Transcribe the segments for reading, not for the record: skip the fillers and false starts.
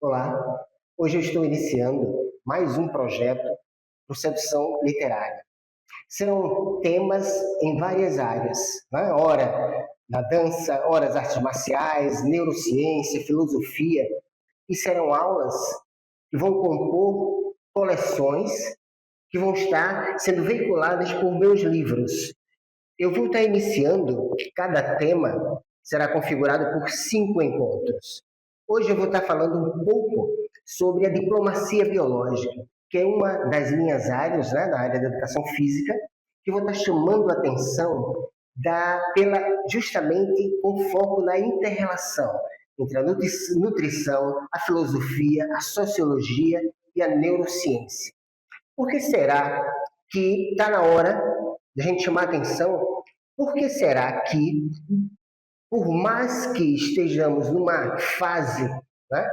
Olá, hoje eu estou iniciando mais um projeto por sedução literária. Serão temas em várias áreas, né? Ora na dança, ora as artes marciais, neurociência, filosofia, e serão aulas que vão compor coleções que vão estar sendo veiculadas por meus livros. Eu vou estar iniciando, cada tema será configurado por 5 encontros. Hoje eu vou estar falando um pouco sobre a diplomacia biológica, que é uma das minhas áreas, né, na área da educação física, que eu vou estar chamando a atenção justamente com foco na inter-relação entre a nutrição, a filosofia, a sociologia e a neurociência. Por que será que está na hora de a gente chamar a atenção? Por que será que, por mais que estejamos numa fase, né,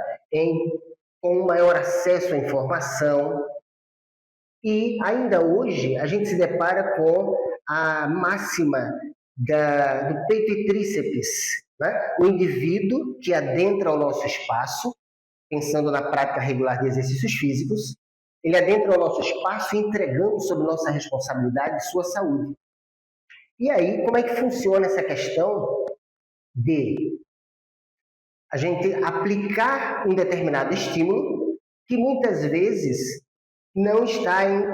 com um maior acesso à informação, e ainda hoje a gente se depara com a máxima do peito e tríceps, né? O indivíduo que adentra o nosso espaço, pensando na prática regular de exercícios físicos, ele adentra o nosso espaço entregando sob nossa responsabilidade sua saúde. E aí, como é que funciona essa questão de a gente aplicar um determinado estímulo que muitas vezes não está em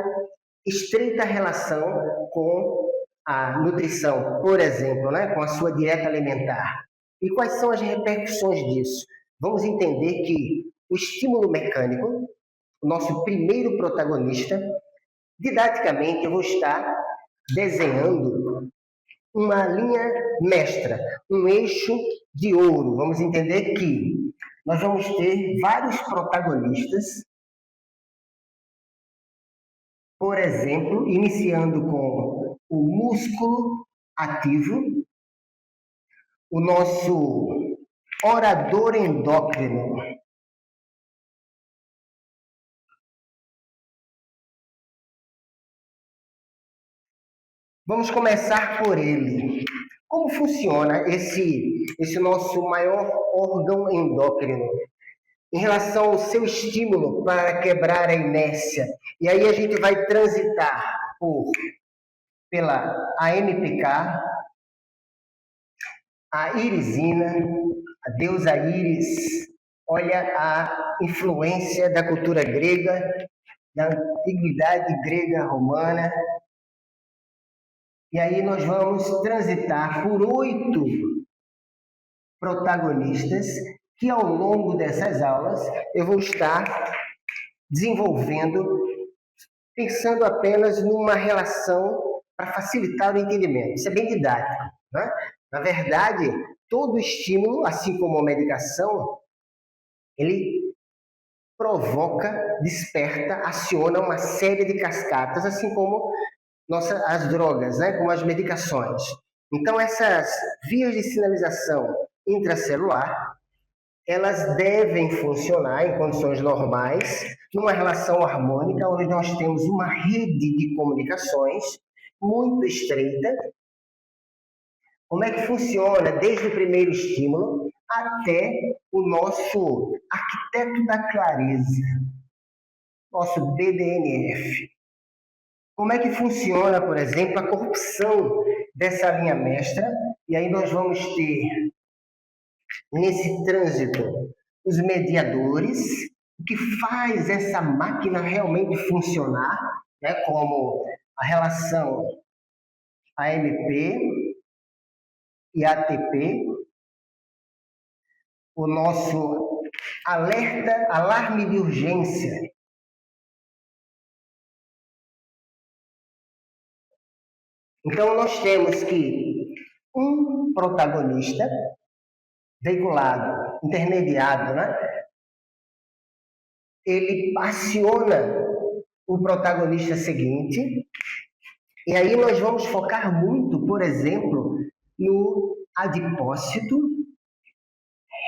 estreita relação com a nutrição, por exemplo, né? Com a sua dieta alimentar. E quais são as repercussões disso? Vamos entender que o estímulo mecânico, o nosso primeiro protagonista, didaticamente eu vou estar desenhando uma linha mestra, um eixo de ouro. Vamos entender que nós vamos ter vários protagonistas, por exemplo, iniciando com o músculo ativo, o nosso orador endócrino. Vamos começar por ele. Como funciona esse nosso maior órgão endócrino em relação ao seu estímulo para quebrar a inércia? E aí a gente vai transitar pela AMPK, a irisina, a deusa Íris. Olha a influência da cultura grega, da antiguidade grega romana. E aí nós vamos transitar por 8 protagonistas que ao longo dessas aulas eu vou estar desenvolvendo, pensando apenas numa relação para facilitar o entendimento. Isso é bem didático, né? Na verdade, todo estímulo, assim como a medicação, ele provoca, desperta, aciona uma série de cascatas, assim como as drogas, né? Como as medicações. Então, essas vias de sinalização intracelular, elas devem funcionar em condições normais, numa relação harmônica, onde nós temos uma rede de comunicações muito estreita. Como é que funciona desde o primeiro estímulo até o nosso arquiteto da clareza, nosso BDNF. Como é que funciona, por exemplo, a corrupção dessa linha mestra? E aí nós vamos ter, nesse trânsito, os mediadores, o que faz essa máquina realmente funcionar, né? Como a relação AMP e ATP, o nosso alarme de urgência. Então, nós temos que um protagonista veiculado, intermediado, né? Ele aciona o protagonista seguinte, e aí nós vamos focar muito, por exemplo, no adipócito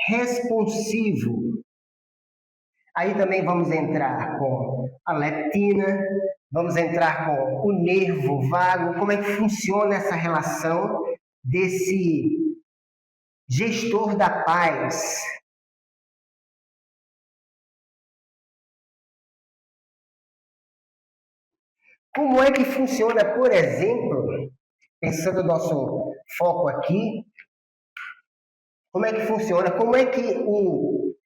responsivo. Aí também vamos entrar com a leptina, vamos entrar com o nervo vago, como é que funciona essa relação desse gestor da paz. Como é que funciona, por exemplo, pensando no nosso foco aqui, como é que funciona, como é que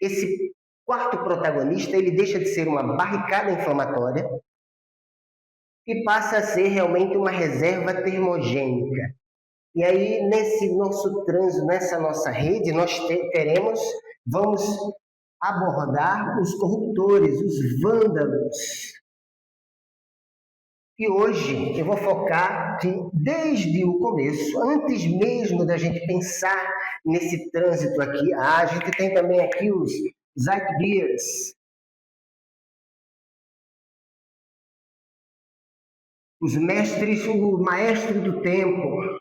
esse quarto protagonista ele deixa de ser uma barricada inflamatória e passa a ser realmente uma reserva termogênica. E aí, nesse nosso trânsito, nessa nossa rede, nós vamos abordar os corruptores, os vândalos. E hoje eu vou focar que, desde o começo, antes mesmo da gente pensar nesse trânsito aqui, a gente tem também aqui os Zeitgears, os mestres, o maestro do tempo.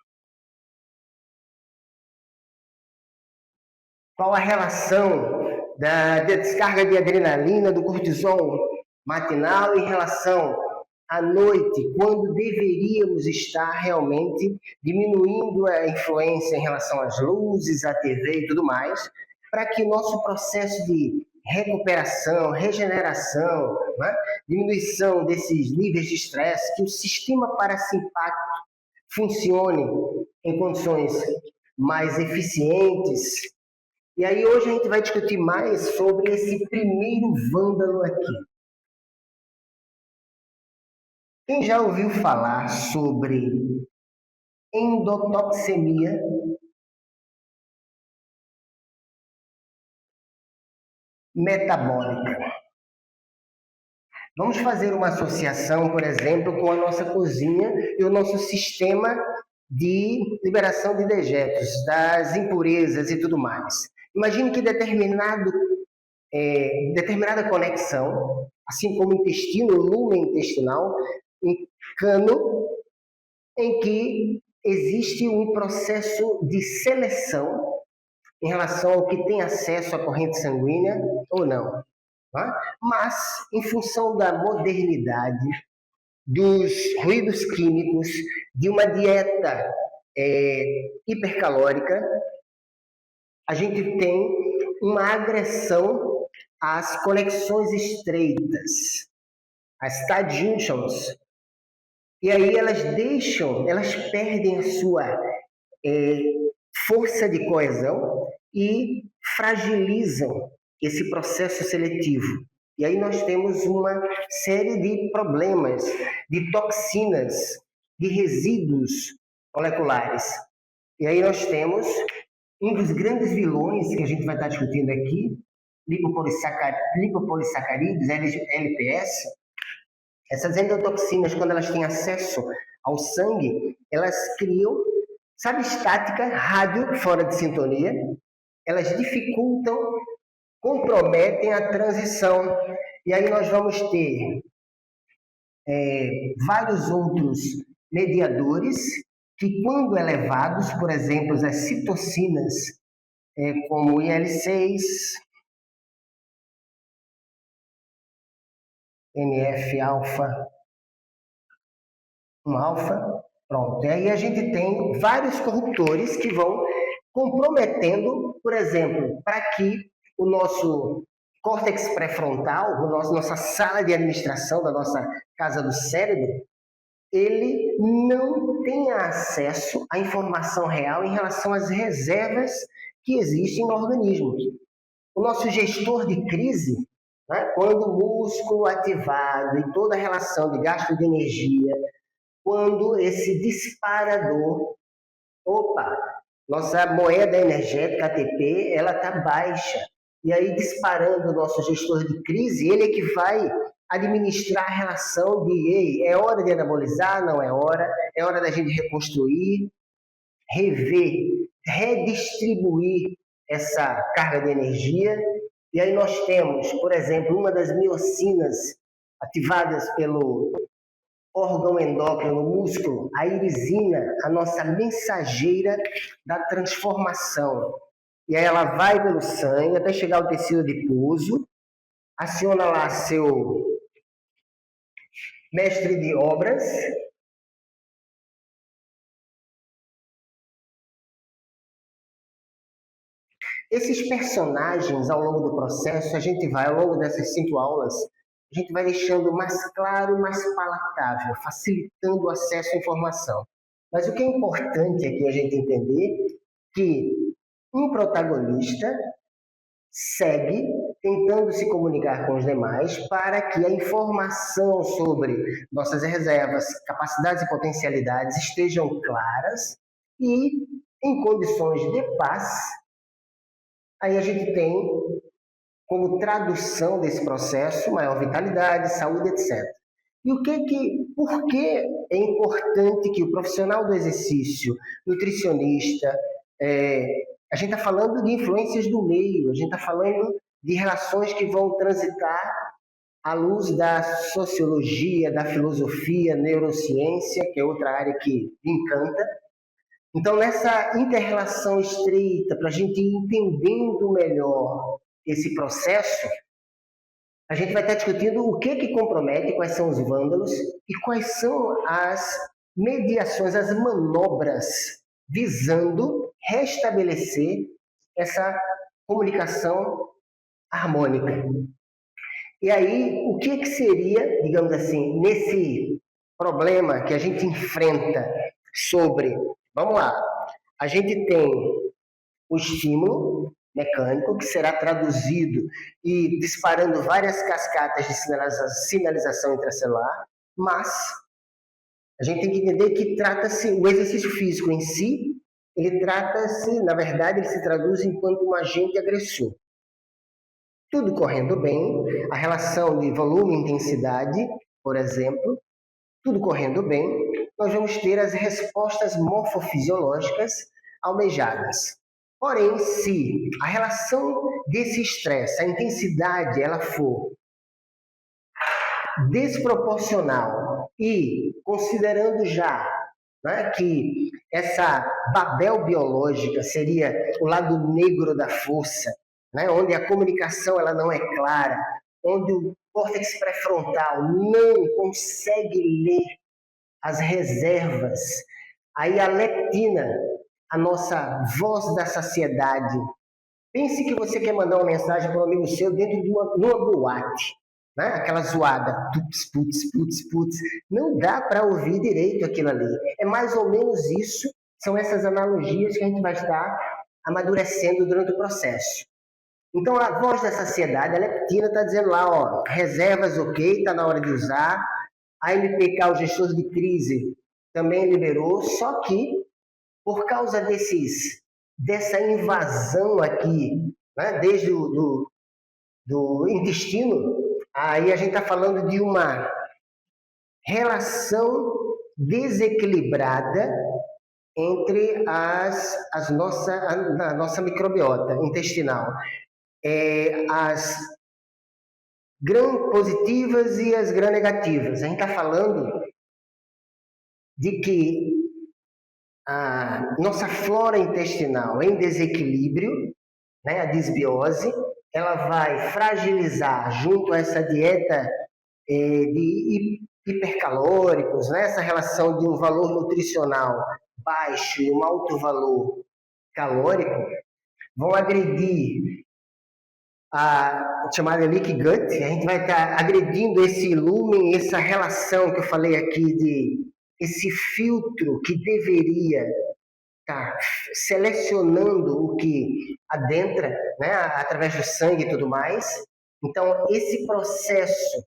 Qual a relação da descarga de adrenalina, do cortisol matinal em relação à noite, quando deveríamos estar realmente diminuindo a influência em relação às luzes, à TV e tudo mais, para que o nosso processo de recuperação, regeneração, né, diminuição desses níveis de estresse, que o sistema parasimpático funcione em condições mais eficientes. E aí hoje a gente vai discutir mais sobre esse primeiro vândalo aqui. Quem já ouviu falar sobre endotoxemia? Metabólica. Vamos fazer uma associação, por exemplo, com a nossa cozinha e o nosso sistema de liberação de dejetos, das impurezas e tudo mais. Imagine que determinada conexão, assim como o intestino, o lumen intestinal, um cano em que existe um processo de seleção em relação ao que tem acesso à corrente sanguínea ou não. Tá? Mas, em função da modernidade, dos ruídos químicos, de uma dieta hipercalórica, a gente tem uma agressão às conexões estreitas, as tight junctions. E aí elas perdem a sua força de coesão e fragilizam esse processo seletivo. E aí nós temos uma série de problemas, de toxinas, de resíduos moleculares. E aí nós temos um dos grandes vilões que a gente vai estar discutindo aqui, lipopolissacarídeos, LPS. Essas endotoxinas, quando elas têm acesso ao sangue, elas criam, sabe, estática, rádio fora de sintonia, elas dificultam, comprometem a transição. E aí nós vamos ter vários outros mediadores que, quando elevados, por exemplo, as citocinas, como o IL-6, NF-alfa, um alfa, pronto. E aí a gente tem vários corruptores que vão comprometendo, por exemplo, para que o nosso córtex pré-frontal, nossa sala de administração da nossa casa do cérebro, ele não tenha acesso à informação real em relação às reservas que existem no organismo. O nosso gestor de crise, né, quando o músculo ativado e toda a relação de gasto de energia, quando esse disparador, nossa moeda energética ATP, ela está baixa. E aí, disparando o nosso gestor de crise, ele é que vai administrar a relação de, ei, é hora de anabolizar, não é hora da gente reconstruir, rever, redistribuir essa carga de energia. E aí nós temos, por exemplo, uma das miocinas ativadas pelo órgão endócrino, no músculo, a irisina, a nossa mensageira da transformação. E aí ela vai pelo sangue até chegar ao tecido adiposo, aciona lá seu mestre de obras, esses personagens, ao longo do processo, a gente vai, ao longo dessas 5 aulas, a gente vai deixando mais claro, mais palatável, facilitando o acesso à informação. Mas o que é importante aqui a gente entender que um protagonista segue tentando se comunicar com os demais para que a informação sobre nossas reservas, capacidades e potencialidades estejam claras e em condições de paz. Aí a gente tem como tradução desse processo maior vitalidade, saúde, etc. E por que é importante que o profissional do exercício, nutricionista, a gente está falando de influências do meio, a gente está falando de relações que vão transitar à luz da sociologia, da filosofia, neurociência, que é outra área que me encanta. Então, nessa inter-relação estreita, para a gente ir entendendo melhor esse processo, a gente vai estar discutindo o que compromete, quais são os vândalos e quais são as mediações, as manobras visando restabelecer essa comunicação harmônica. E aí, o que seria, digamos assim, nesse problema que a gente enfrenta sobre... Vamos lá, a gente tem o estímulo mecânico, que será traduzido e disparando várias cascatas de sinalização intracelular, mas a gente tem que entender que trata-se, o exercício físico em si, ele trata-se, na verdade, ele se traduz enquanto um agente agressor. Tudo correndo bem, a relação de volume e intensidade, por exemplo, tudo correndo bem, nós vamos ter as respostas morfofisiológicas almejadas. Porém, se a relação desse estresse, a intensidade, ela for desproporcional e considerando já, né, que essa Babel biológica seria o lado negro da força, né, onde a comunicação ela não é clara, onde o córtex pré-frontal não consegue ler as reservas, aí a leptina, a nossa voz da saciedade. Pense que você quer mandar uma mensagem para um amigo seu dentro de uma boate, né? Aquela zoada, putz, putz, putz, putz. Não dá para ouvir direito aquilo ali. É mais ou menos isso, são essas analogias que a gente vai estar amadurecendo durante o processo. Então, a voz da saciedade, a leptina está dizendo lá, ó, reservas ok, está na hora de usar. A MPK, o gestor de crise, também liberou, só que por causa dessa invasão aqui, né, desde do intestino, aí a gente está falando de uma relação desequilibrada entre a nossa microbiota intestinal. As gram-positivas e as gram-negativas. A gente está falando de que a nossa flora intestinal em desequilíbrio, né, a disbiose, ela vai fragilizar junto a essa dieta de hipercalóricos, né, essa relação de um valor nutricional baixo e um alto valor calórico, vão agredir a chamada leaky gut. A gente vai estar agredindo esse lumen, essa relação que eu falei aqui de esse filtro que deveria estar selecionando o que adentra, né, através do sangue e tudo mais. Então, esse processo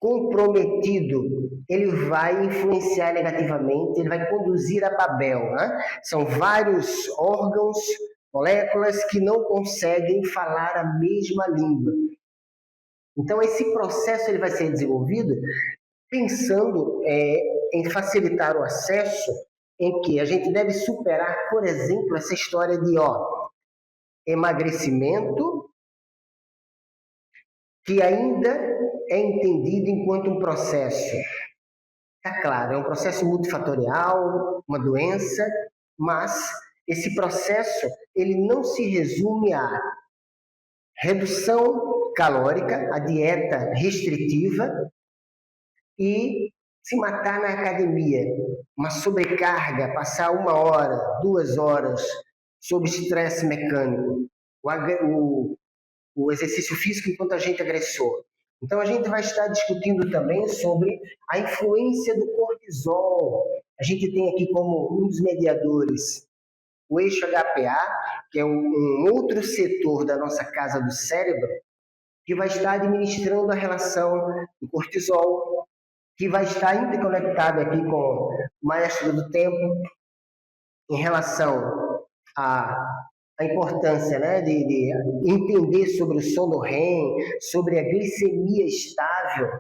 comprometido, ele vai influenciar negativamente, ele vai conduzir a Babel, né? São vários órgãos, moléculas que não conseguem falar a mesma língua. Então, esse processo ele vai ser desenvolvido pensando em facilitar o acesso, em que a gente deve superar, por exemplo, essa história de emagrecimento, que ainda é entendido enquanto um processo. Está claro, é um processo multifatorial, uma doença, mas esse processo ele não se resume a redução calórica, a dieta restritiva e se matar na academia, uma sobrecarga, passar 1 hora, 2 horas sob estresse mecânico, o exercício físico enquanto agente agressor. Então, a gente vai estar discutindo também sobre a influência do cortisol. A gente tem aqui como um dos mediadores o eixo HPA, que é um outro setor da nossa casa do cérebro, que vai estar administrando a relação do cortisol, que vai estar interconectado aqui com o maestro do tempo, em relação à importância, né, de entender sobre o sono REM, sobre a glicemia estável,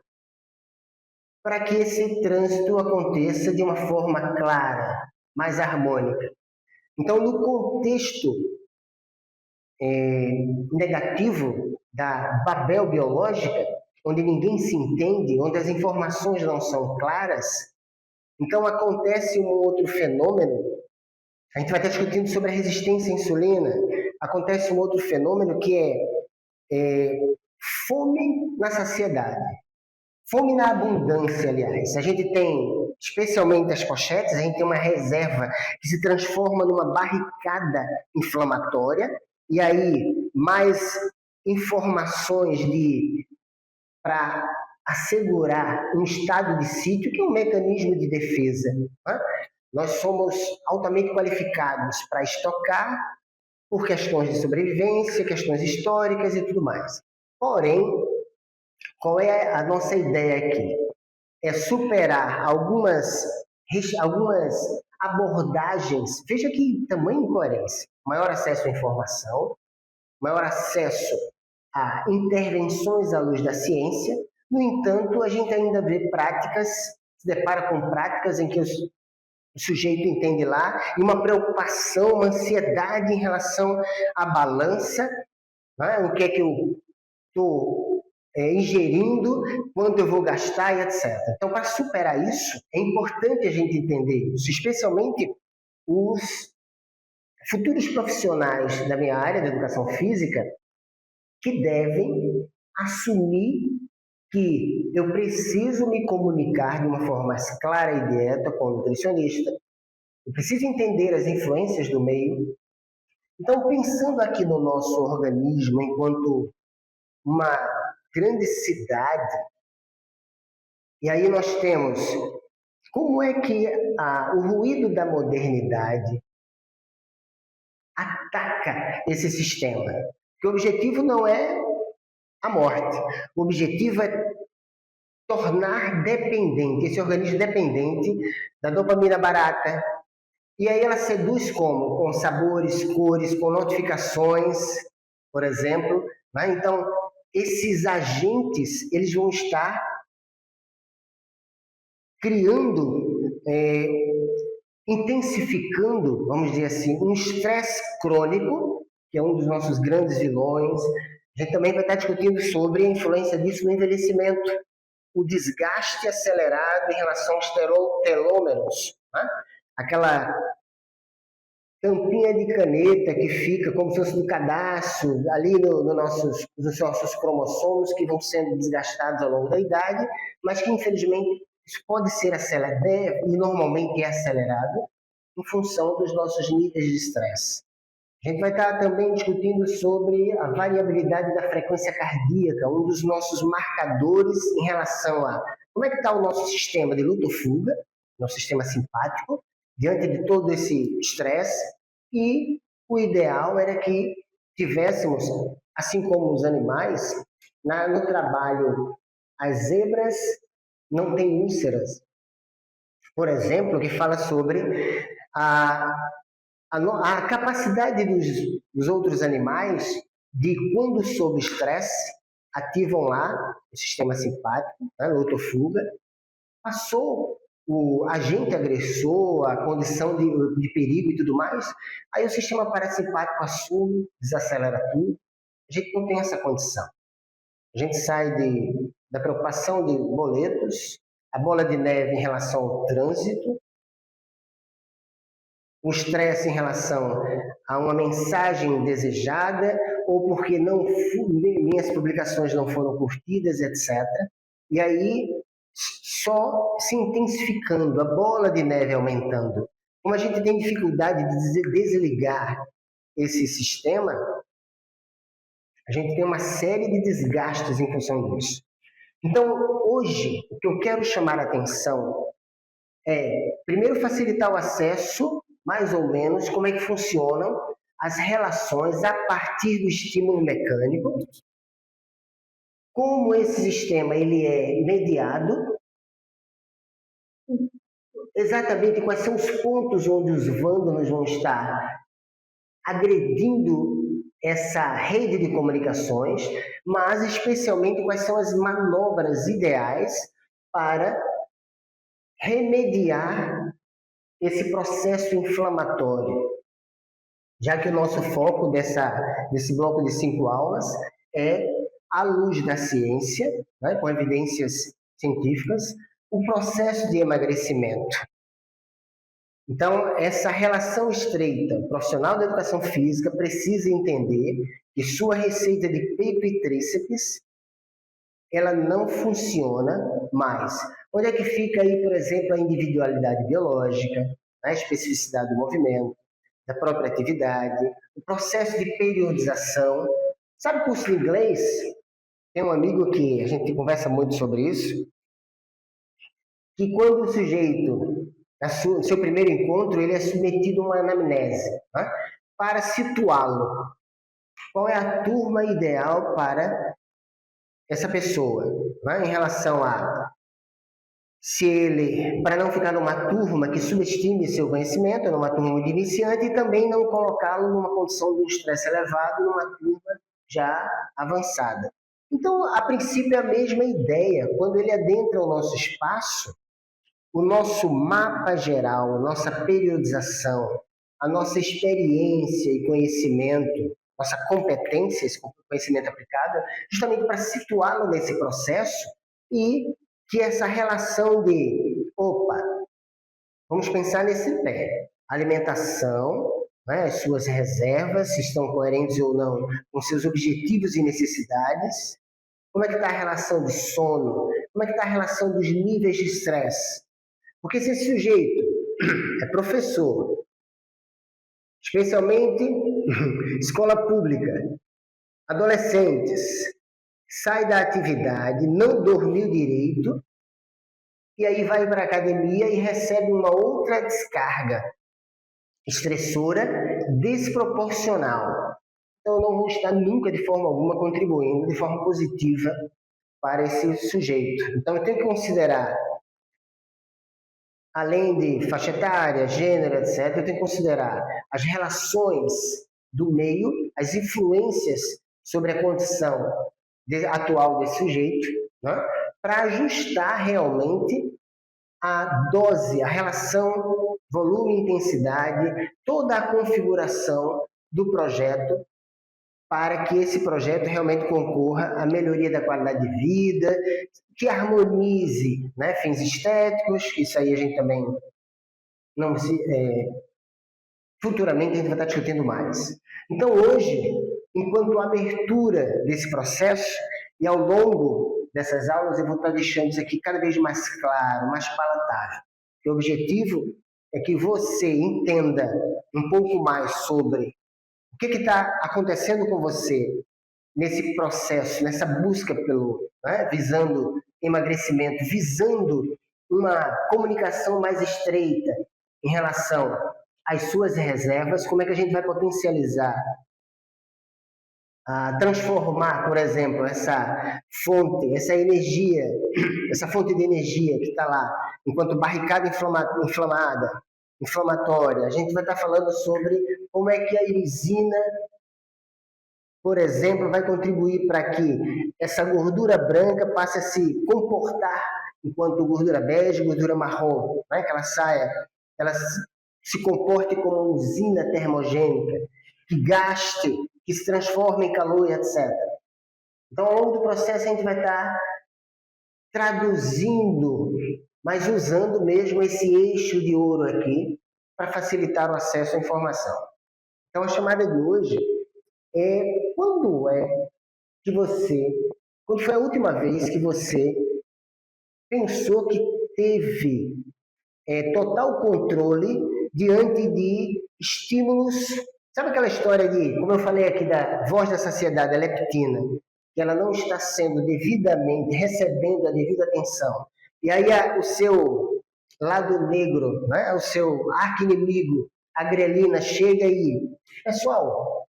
para que esse trânsito aconteça de uma forma clara, mais harmônica. Então, no contexto negativo da Babel biológica, onde ninguém se entende, onde as informações não são claras, então acontece um outro fenômeno. A gente vai estar discutindo sobre a resistência à insulina. Acontece um outro fenômeno que é fome na saciedade. Fome na abundância, aliás. A gente tem, especialmente as pochetes, a gente tem uma reserva que se transforma numa barricada inflamatória, e aí mais informações para assegurar um estado de sítio, que é um mecanismo de defesa. Né? Nós somos altamente qualificados para estocar por questões de sobrevivência, questões históricas e tudo mais. Porém, qual é a nossa ideia aqui? É superar algumas abordagens. Veja que tamanho incoerência. Maior acesso à informação, maior acesso a intervenções à luz da ciência. No entanto, a gente ainda vê práticas, se depara com práticas em que o sujeito entende lá, e uma preocupação, uma ansiedade em relação à balança, né? O que é que eu estou ingerindo, quanto eu vou gastar e etc. Então, para superar isso, é importante a gente entender isso, especialmente os futuros profissionais da minha área, da educação física, que devem assumir que eu preciso me comunicar de uma forma mais clara e direta com o nutricionista, eu preciso entender as influências do meio. Então, pensando aqui no nosso organismo enquanto uma grande cidade, e aí nós temos como é que o ruído da modernidade ataca esse sistema. Porque o objetivo não é a morte, o objetivo é tornar dependente, esse organismo dependente da dopamina barata. E aí ela seduz como? Com sabores, cores, com notificações, por exemplo. Né? Então, esses agentes, eles vão estar criando, intensificando, vamos dizer assim, um estresse crônico, que é um dos nossos grandes vilões. A gente também vai estar discutindo sobre a influência disso no envelhecimento, o desgaste acelerado em relação aos telômeros, né? Aquela tampinha de caneta que fica como se fosse no cadastro, ali nos nossos cromossomos, que vão sendo desgastados ao longo da idade, mas que, infelizmente, isso pode ser acelerado, e normalmente é acelerado, em função dos nossos níveis de estresse. A gente vai estar também discutindo sobre a variabilidade da frequência cardíaca, um dos nossos marcadores em relação a como é que está o nosso sistema de luta ou fuga, nosso sistema simpático, diante de todo esse estresse, e o ideal era que tivéssemos, assim como os animais, no trabalho, as zebras não têm úlceras, por exemplo, que fala sobre a capacidade dos outros animais de, quando sob estresse, ativam lá o sistema simpático, né, luta ou fuga, passou o agente agressor, a condição de perigo e tudo mais, aí o sistema parasimpático assume, desacelera tudo. A gente não tem essa condição. A gente sai da preocupação de boletos, a bola de neve em relação ao trânsito, o estresse em relação a uma mensagem desejada, ou porque minhas publicações não foram curtidas, etc. E aí, só se intensificando, a bola de neve aumentando. Como a gente tem dificuldade de desligar esse sistema, a gente tem uma série de desgastes em função disso. Então, hoje, o que eu quero chamar a atenção é, primeiro, facilitar o acesso, mais ou menos, como é que funcionam as relações a partir do estímulo mecânico, como esse sistema ele é mediado, exatamente quais são os pontos onde os vândalos vão estar agredindo essa rede de comunicações, mas especialmente quais são as manobras ideais para remediar esse processo inflamatório, já que o nosso foco desse bloco de 5 aulas é, à luz da ciência, né, com evidências científicas, o processo de emagrecimento. Então, essa relação estreita, o profissional da educação física precisa entender que sua receita de peito e tríceps, ela não funciona mais. Onde é que fica aí, por exemplo, a individualidade biológica, a especificidade do movimento, da própria atividade, o processo de periodização. Sabe o curso de inglês? Tem um amigo que a gente conversa muito sobre isso, que quando o sujeito, no seu primeiro encontro, ele é submetido a uma anamnese, né? Para situá-lo. Qual é a turma ideal para essa pessoa, né? Em relação a se ele, para não ficar numa turma que subestime seu conhecimento, numa turma de iniciante, e também não colocá-lo numa condição de um estresse elevado, numa turma já avançada. Então, a princípio, é a mesma ideia. Quando ele adentra o nosso espaço, o nosso mapa geral, a nossa periodização, a nossa experiência e conhecimento, nossa competência, esse conhecimento aplicado, justamente para situá-lo nesse processo e que essa relação de, opa, vamos pensar nesse pé, alimentação, né, as suas reservas, se estão coerentes ou não com seus objetivos e necessidades, como é que está a relação de sono, como é que está a relação dos níveis de estresse. Porque se esse sujeito é professor, especialmente escola pública, adolescentes, sai da atividade, não dormiu direito, e aí vai para a academia e recebe uma outra descarga estressora desproporcional. Então, eu não vou estar nunca, de forma alguma, contribuindo de forma positiva para esse sujeito. Então, eu tenho que considerar, além de faixa etária, gênero, etc., eu tenho que considerar as relações do meio, as influências sobre a condição atual desse sujeito, né? Para ajustar realmente a dose, a relação volume-intensidade, toda a configuração do projeto para que esse projeto realmente concorra à melhoria da qualidade de vida, que harmonize, né, fins estéticos, isso aí a gente também não se, futuramente a gente vai estar discutindo mais. Então hoje, enquanto abertura desse processo e ao longo dessas aulas eu vou estar deixando isso aqui cada vez mais claro, mais palatável. O objetivo é que você entenda um pouco mais sobre o que está acontecendo com você nesse processo, nessa busca pelo, né, visando emagrecimento, visando uma comunicação mais estreita em relação às suas reservas, como é que a gente vai potencializar, transformar, por exemplo, essa fonte, essa energia, essa fonte de energia que está lá, enquanto barricada inflamada, inflamatória. A gente vai estar falando sobre como é que a irisina, por exemplo, vai contribuir para que essa gordura branca passe a se comportar enquanto gordura bege, gordura marrom, né? Que ela saia, ela se comporte como uma usina termogênica, que gaste, que se transforme em calor e etc. Então, ao longo do processo, a gente vai estar traduzindo, mas usando mesmo esse eixo de ouro aqui para facilitar o acesso à informação. Então, a chamada de hoje é quando foi a última vez que você pensou que teve total controle diante de estímulos. Sabe aquela história de, como eu falei aqui, da voz da saciedade, a leptina? que ela não está sendo devidamente, recebendo a devida atenção, e aí o seu lado negro, né, o seu arqui-inimigo, a grelina, chega e, pessoal,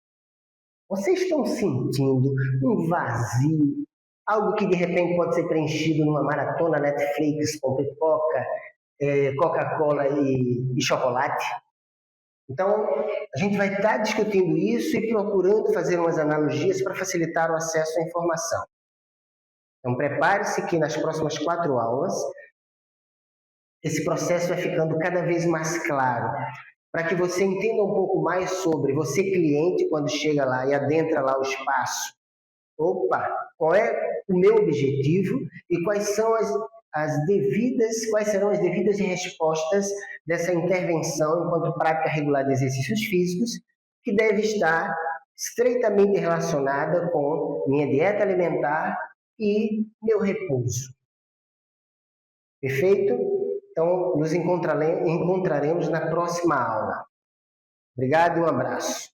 vocês estão sentindo um vazio, algo que de repente pode ser preenchido numa maratona Netflix com pipoca, Coca-Cola e chocolate? Então, a gente vai estar discutindo isso e procurando fazer umas analogias para facilitar o acesso à informação. Então, prepare-se que nas próximas 4 aulas, esse processo vai ficando cada vez mais claro, para que você entenda um pouco mais sobre você, cliente, quando chega lá e adentra lá o espaço. Opa, qual é o meu objetivo e quais serão as devidas respostas dessa intervenção enquanto prática regular de exercícios físicos, que deve estar estreitamente relacionada com minha dieta alimentar e meu repouso. Perfeito? Então, nos encontraremos na próxima aula. Obrigado e um abraço.